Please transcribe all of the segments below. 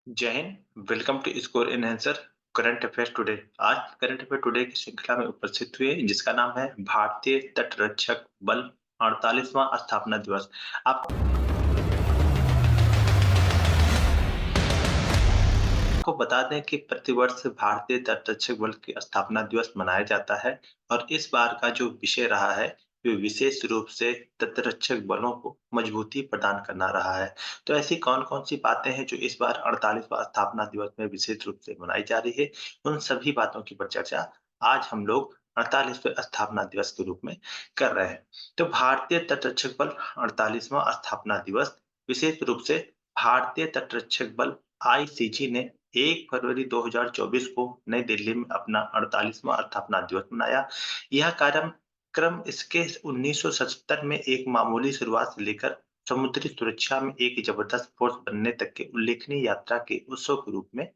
जय Hind. Welcome to score enhancer current affairs today. आज current affair today की श्रृंखला में उपस्थित हुए जिसका नाम है भारतीय तटरक्षक बल 48वां स्थापना दिवस। आपको बता दें कि प्रतिवर्ष भारतीय तटरक्षक बल की स्थापना दिवस मनाया जाता है और इस बार का जो विषय रहा है वो विशेष रूप से तटरक्षक बलों को मजबूती प्रदान करना रहा है। तो ऐसी कौन-कौन सी बातें हैं जो इस बार 48वां स्थापना दिवस में विशेष रूप से मनाई जा रही है, उन सभी बातों की चर्चा आज हम लोग 48वें स्थापना दिवस के रूप में कर रहे हैं। तो भारतीय तटरक्षक बल 48वां स्थापना दिवस विशेष रूप से भारतीय तटरक्षक बल आईसीजी ने 1 फरवरी 2024 को नई दिल्ली में अपना 48वां स्थापना दिवस मनाया। यह कार्यक्रम इसके 1977 में एक मामूली शुरुआत से लेकर समुद्री सुरक्षा में एक जबरदस्त फोर्स बनने तक की उल्लेखनीय यात्रा के उत्सव के रूप में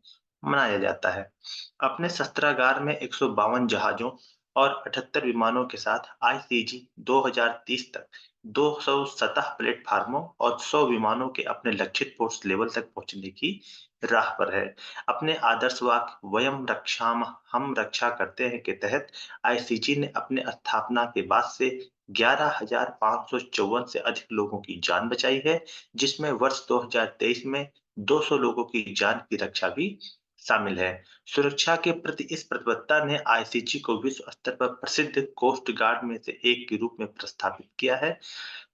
मनाया जाता है। अपने शस्त्रागार में 152 जहाजों और 78 विमानों के साथ आईसीजी 2030 तक 200 सतह प्लेटफार्मों और 100 विमानों के अपने लक्षित फोर्स लेवल तक पहुंचने की राह पर है। अपने आदर्श वाक्य वयम रक्षामः हम रक्षा करते हैं के तहत आईसीजी ने अपने स्थापना के बाद से 11,554 से अधिक लोगों की जान बचाई है, जिसमें वर्ष 2023 में 200 लोगों की जान की रक्षा भी शामिल है। सुरक्षा के प्रति इस प्रतिबद्धता ने आईसीजी को विश्व स्तर पर प्रसिद्ध कोस्ट गार्ड में से एक के रूप में प्रस्थापित किया है।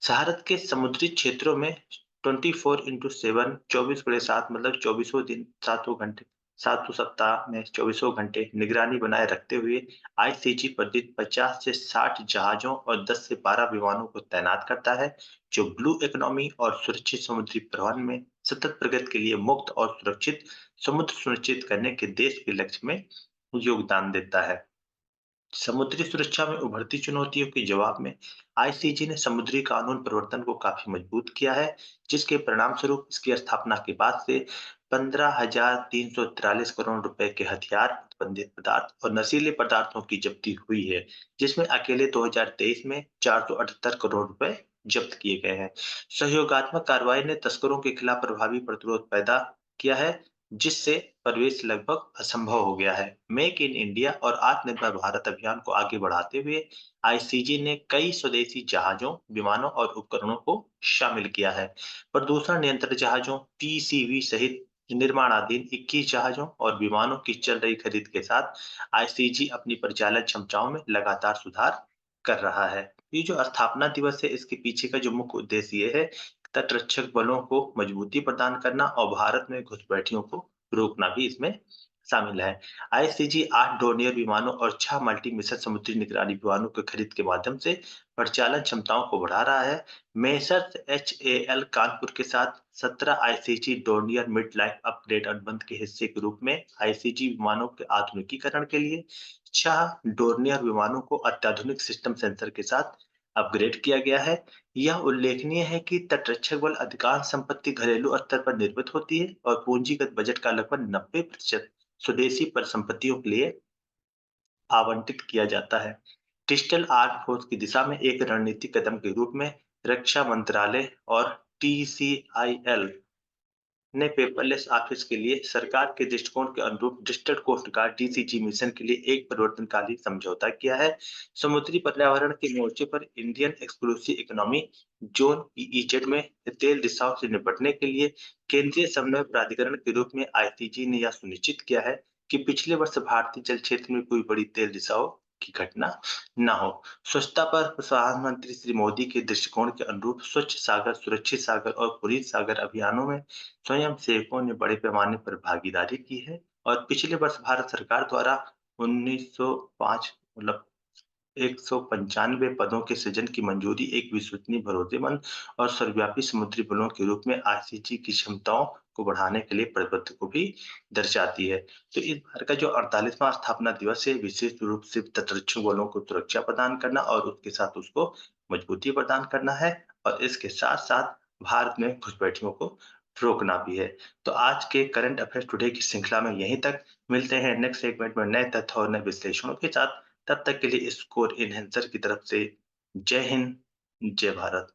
भारत के समुद्री क्षेत्रों में 24/7 24/7 मतलब चौबीसों दिन, सातों घंटे, सातों सप्ताह में चौबीसों घंटे निगरानी बनाए रखते हुए आईसीजी प्रतिदिन 50 से 60 जहाजों और 10 से 12 विमानों को तैनात करता है, जो ब्लू इकोनॉमी और सुरक्षित समुद्री परिवहन में सतत प्रगति के लिए मुक्त और सुरक्षित समुद्र सुनिश्चित करने के देश के लक्ष्य में योगदान देता है। समुद्री सुरक्षा में उभरती चुनौतियों के जवाब में आईसीजी ने समुद्री कानून प्रवर्तन को काफी मजबूत किया है, जिसके परिणाम स्वरूप इसकी स्थापना के बाद से 15,343 करोड़ रुपए के हथियार, प्रतिबंधित पदार्थ और नशीले पदार्थों की जब्ती हुई है, जिसमें अकेले 2023 में 478 करोड़ रुपए जब्त किए गए हैं। सहयोगात्मक कार्रवाई ने तस्करों के खिलाफ प्रभावी प्रतिरोध पैदा किया है, जिससे प्रवेश लगभग असंभव हो गया है। मेक इन इंडिया और आत्मनिर्भर भारत अभियान को आगे बढ़ाते हुए आईसीजी ने कई स्वदेशी जहाजों, विमानों और उपकरणों को शामिल किया है। प्रदूषण नियंत्रण जहाजों पीसीवी सहित निर्माणाधीन 21 जहाजों और विमानों की चल रही खरीद के साथ आईसीजी अपनी परिचालन क्षमताओं में लगातार सुधार कर रहा है। ये जो स्थापना दिवस है, इसके पीछे का जो मुख्य उद्देश्य ये है, तटरक्षक बलों को मजबूती प्रदान करना और भारत में घुसपैठियों को रोकना भी इसमें शामिल है। आईसीजी 8 डोर्नियर विमानों और 6 मल्टी मिशन समुद्री निगरानी विमानों की खरीद के माध्यम से परिचालन क्षमताओं को बढ़ा रहा है। मेसर्स एचएएल कानपुर के साथ 17 ICG Dornier mid life upgrade अनुबंध के हिस्से के रूप में आईसीजी विमानों के आधुनिकीकरण के लिए 6 डोर्नियर विमानों को अत्याधुनिक सिस्टम सेंसर के साथ अपग्रेड किया गया है। यह उल्लेखनीय है कि तटरक्षक बल अधिकांश संपत्ति घरेलू स्तर पर निर्मित होती है और पूंजीगत बजट का लगभग 90% स्वदेशी परिसंपत्तियों के लिए आवंटित किया जाता है। डिजिटल आर्म फोर्स की दिशा में एक रणनीतिक कदम के रूप में रक्षा मंत्रालय और टीसीआईएल ने पेपरलेस ऑफिस के लिए सरकार के दृष्टिकोण के अनुरूप digital coast guard DCG mission के लिए एक परिवर्तनकारी समझौता किया है। समुद्री पर्यावरण के मोर्चे पर Indian exclusive economy zone EEZ में तेल रिसाव से निपटने के लिए केंद्रीय समन्वय प्राधिकरण के रूप में आईसीजी ने यह सुनिश्चित किया है कि पिछले वर्ष भारतीय जल क्षेत्र में कोई बड़ी तेल रिसाव की घटना न हो। स्वच्छता पर प्रधानमंत्री श्री मोदी के दृष्टिकोण के अनुरूप स्वच्छ सागर, सुरक्षित सागर और पुनीत सागर अभियानों में स्वयं सेवकों ने बड़े पैमाने पर भागीदारी की है और पिछले वर्ष भारत सरकार द्वारा 1905 मतलब 195 पदों के सृजन की मंजूरी एक विश्वसनीय, भरोसेमंद और सर्वव्यापी समुद्री बलों के रूप में आईसीजी की क्षमताओं को बढ़ाने के लिए प्रतिबद्ध को भी दर्शाती है। तो इस बार का जो 48वां स्थापना दिवस है, विशेष रूप से तटरक्षक बलों को सुरक्षा प्रदान करना और उसके साथ उसको मजबूती प्रदान करना है और इसके साथ-साथ भारत में घुसपैठियों को रोकना भी है। तो आज के करंट अफेयर्स टुडे की श्रृंखला में यहीं तक। मिलते हैं नेक्स्ट सेगमेंट में नए तथ्य और नए विश्लेषणों के साथ। तब तक के लिए स्कोर एनहांसर की तरफ से जय हिंद, जय भारत।